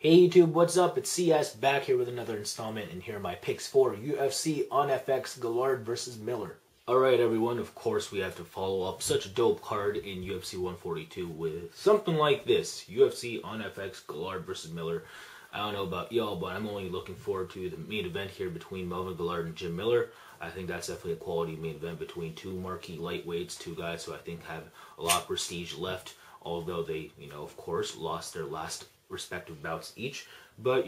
Hey YouTube, what's up? It's CS back here with another installment, and here are my picks for UFC on FX Guillard versus Miller. Alright everyone, of course we have to follow up such a dope card in UFC 142 with something like this. UFC on FX Guillard versus Miller. I don't know about y'all, but I'm only looking forward to the main event here between Melvin Guillard and Jim Miller. I think that's definitely a quality main event between two marquee lightweights, two guys who I think have a lot of prestige left, although they, of course, lost their last respective bouts each. But,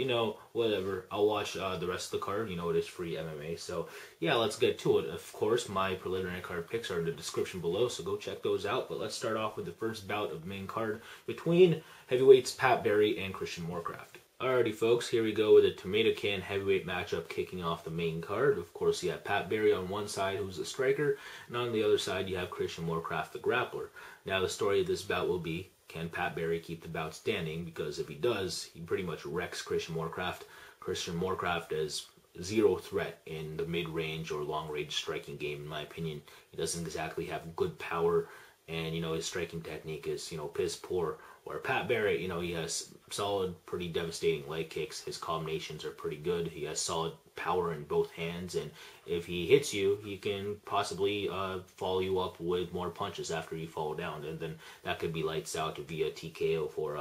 whatever. I'll watch the rest of the card. It is free MMA. So, yeah, let's get to it. Of course, my preliminary card picks are in the description below, so go check those out. But let's start off with the first bout of main card between heavyweights Pat Barry and Christian Warcraft. Alrighty, folks, here we go with a tomato can heavyweight matchup kicking off the main card. Of course, you have Pat Barry on one side, who's the striker, and on the other side, you have Christian Warcraft, the grappler. Now, the story of this bout will be, can Pat Barry keep the bout standing? Because if he does, he pretty much wrecks Christian Warcraft. Christian Warcraft is zero threat in the mid-range or long-range striking game, in my opinion. He doesn't exactly have good power, and, his striking technique is, piss poor. Where Pat Barry, he has solid, pretty devastating leg kicks. His combinations are pretty good. He has solid power in both hands, and if he hits you, he can possibly follow you up with more punches after you fall down, and then that could be lights out via TKO for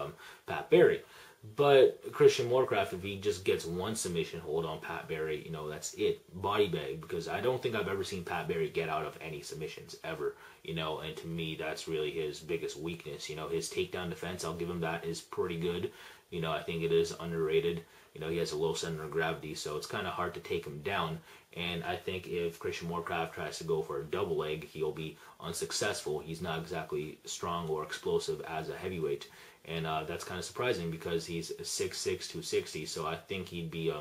Pat Barry. But Christian Warcraft, if he just gets one submission hold on Pat Barry, that's it. Body bag, because I don't think I've ever seen Pat Barry get out of any submissions, ever. And to me, that's really his biggest weakness. His takedown defense, I'll give him that, is pretty good. I think it is underrated. He has a low center of gravity, so it's kind of hard to take him down. And I think if Christian Warcraft tries to go for a double leg, he'll be unsuccessful. He's not exactly strong or explosive as a heavyweight. And that's kind of surprising because he's 6'6", 260, so I think he'd be,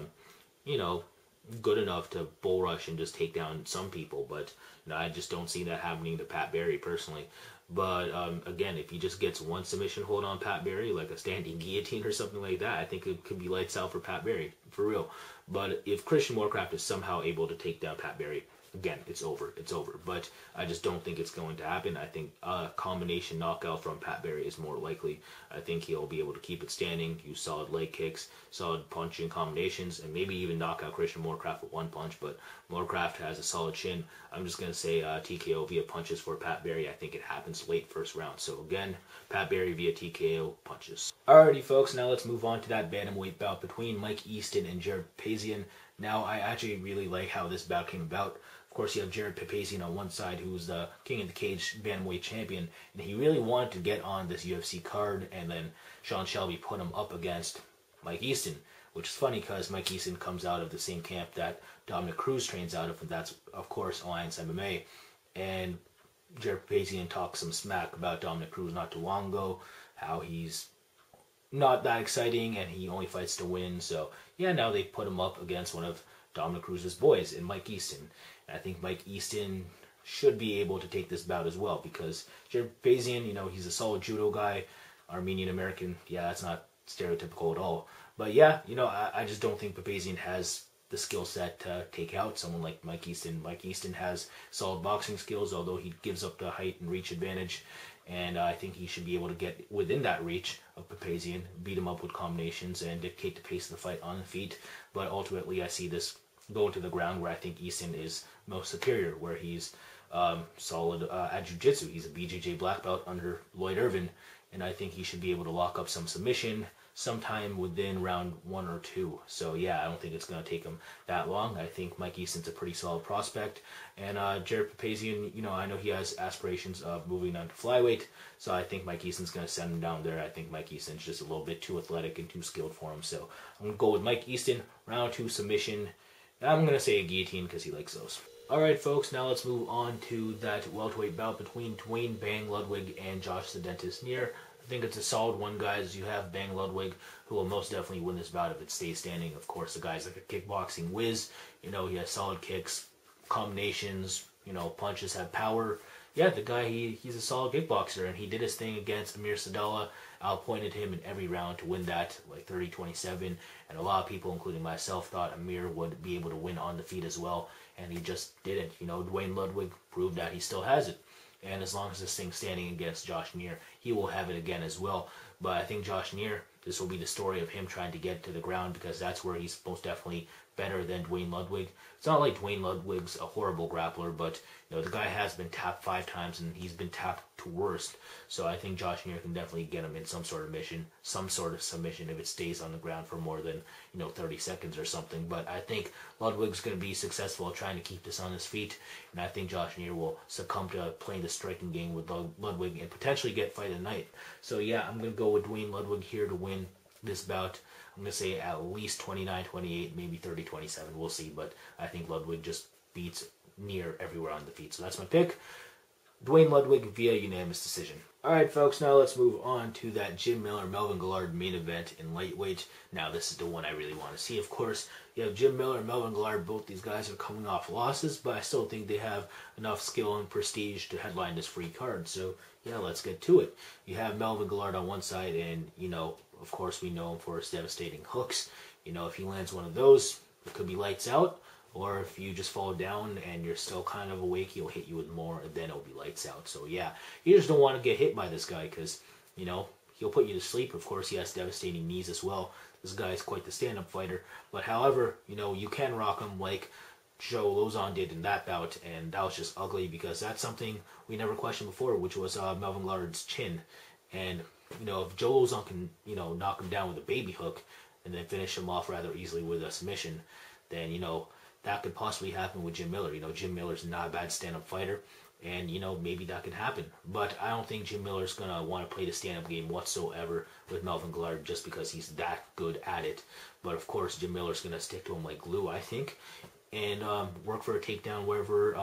good enough to bull rush and just take down some people. But I just don't see that happening to Pat Barry personally. But again, if he just gets one submission hold on Pat Barry, like a standing guillotine or something like that, I think it could be lights out for Pat Barry, for real. But if Christian Warcraft is somehow able to take down Pat Barry, again, it's over. It's over. But I just don't think it's going to happen. I think a combination knockout from Pat Barry is more likely. I think he'll be able to keep it standing, use solid leg kicks, solid punching combinations, and maybe even knock out Christian Warcraft with one punch. But Warcraft has a solid chin. I'm just going to say TKO via punches for Pat Barry. I think it happens late first round. So again, Pat Barry via TKO punches. Alrighty, folks, now let's move on to that bantamweight bout between Mike Easton and Jorge Papazian. Now, I actually really like how this bout came about. Of course, you have Jorge Papazian on one side, who's the King of the Cage bantamweight champion, and he really wanted to get on this UFC card, and then Sean Shelby put him up against Mike Easton, which is funny because Mike Easton comes out of the same camp that Dominic Cruz trains out of, and that's, of course, Alliance MMA. And Jorge Papazian talks some smack about Dominic Cruz not too long ago, how he's not that exciting and he only fights to win. So, yeah, now they put him up against one of Dominic Cruz's boys in Mike Easton. I think Mike Easton should be able to take this bout as well because Jorge Papazian, he's a solid judo guy, Armenian-American. Yeah, that's not stereotypical at all. But yeah, I just don't think Papazian has the skill set to take out someone like Mike Easton. Mike Easton has solid boxing skills, although he gives up the height and reach advantage. And I think he should be able to get within that reach of Papazian, beat him up with combinations, and dictate the pace of the fight on the feet. But ultimately, I see this going to the ground where I think Easton is most superior, where he's solid at jiu-jitsu. He's a BJJ black belt under Lloyd Irvin, and I think he should be able to lock up some submission sometime within round 1 or 2. So yeah, I don't think it's going to take him that long. I think Mike Easton's a pretty solid prospect, and Jorge Papazian, I know he has aspirations of moving on to flyweight, so I think Mike Easton's going to send him down there. I think Mike Easton's just a little bit too athletic and too skilled for him, so I'm going to go with Mike Easton, round 2 submission. I'm going to say a guillotine because he likes those. Alright, folks, now let's move on to that welterweight bout between Duane Bang Ludwig and Josh the Dentist Neer. I think it's a solid one, guys. You have Bang Ludwig, who will most definitely win this bout if it stays standing. Of course, the guy's like a kickboxing whiz. He has solid kicks, combinations, punches, have power. Yeah, the guy, he's a solid kickboxer, and he did his thing against Amir Sadallah. Outpointed him in every round to win that, like 30-27, and a lot of people, including myself, thought Amir would be able to win on the feet as well, and he just didn't. Duane Ludwig proved that he still has it, and as long as this thing's standing against Josh Neer, he will have it again as well. But I think Josh Neer, this will be the story of him trying to get to the ground, because that's where he's most definitely better than Duane Ludwig. It's not like Duane Ludwig's a horrible grappler, but the guy has been tapped 5 times and he's been tapped to worst. So I think Josh Neer can definitely get him in some sort of submission if it stays on the ground for more than 30 seconds or something. But I think Ludwig's going to be successful at trying to keep this on his feet, and I think Josh Neer will succumb to playing the striking game with Ludwig and potentially get fight of the night. So yeah, I'm going to go with Duane Ludwig here to win this bout. I'm going to say at least 29-28, maybe 30-27. We'll see, but I think Ludwig just beats Neer everywhere on the feet. So that's my pick. Duane Ludwig via unanimous decision. Alright folks, now let's move on to that Jim Miller-Melvin Guillard main event in lightweight. Now this is the one I really want to see. Of course, you have Jim Miller and Melvin Guillard. Both these guys are coming off losses, but I still think they have enough skill and prestige to headline this free card. So yeah, let's get to it. You have Melvin Guillard on one side, and of course we know him for his devastating hooks. If he lands one of those, it could be lights out. Or if you just fall down and you're still kind of awake, he'll hit you with more, and then it'll be lights out. So yeah, you just don't want to get hit by this guy, because, he'll put you to sleep. Of course, he has devastating knees as well. This guy is quite the stand-up fighter. But however, you can rock him like Joe Lozon did in that bout, and that was just ugly, because that's something we never questioned before, which was Melvin Guillard's chin. And, if Joe Lozon can, knock him down with a baby hook and then finish him off rather easily with a submission, then, that could possibly happen with Jim Miller. Jim Miller's not a bad stand-up fighter, and, maybe that could happen. But I don't think Jim Miller's going to want to play the stand-up game whatsoever with Melvin Guillard just because he's that good at it. But, of course, Jim Miller's going to stick to him like glue, I think, and work for a takedown wherever,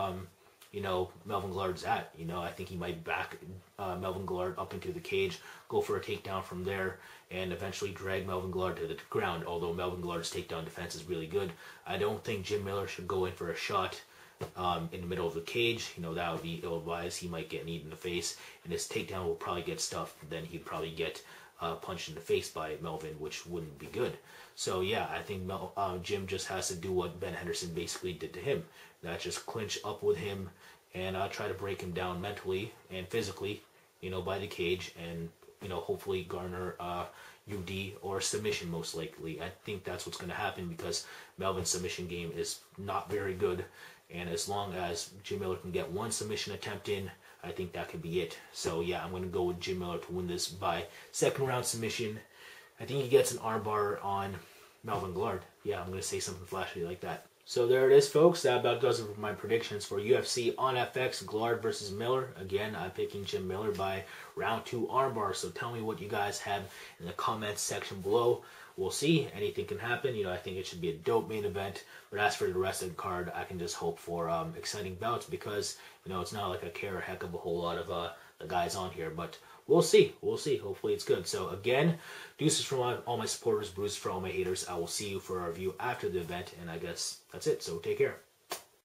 Melvin Guillard's at. I think he might back Melvin Guillard up into the cage, go for a takedown from there, and eventually drag Melvin Guillard to the ground, although Melvin Guillard's takedown defense is really good. I don't think Jim Miller should go in for a shot in the middle of the cage. That would be ill-advised. He might get kneed in the face, and his takedown will probably get stuffed. Then he'd probably get punched in the face by Melvin, which wouldn't be good. So yeah, I think Jim just has to do what Ben Henderson basically did to him. That just clinch up with him and try to break him down mentally and physically, by the cage, and hopefully garner UD or submission most likely. I think that's what's going to happen, because Melvin's submission game is not very good, and as long as Jim Miller can get one submission attempt in, I think that could be it. So yeah, I'm going to go with Jim Miller to win this by second round submission. I think he gets an armbar on Melvin Guillard. Yeah, I'm going to say something flashy like that. So there it is, folks. That about does it for my predictions for UFC on FX, Guillard versus Miller. Again, I'm picking Jim Miller by round 2 armbar. So tell me what you guys have in the comments section below. We'll see. Anything can happen. I think it should be a dope main event. But as for the rest of the card, I can just hope for exciting bouts, because, it's not like I care a heck of a whole lot of the guys on here. But we'll see. We'll see. Hopefully it's good. So again, deuces from all my supporters, bruises for all my haters. I will see you for our review after the event, and I guess that's it. So take care.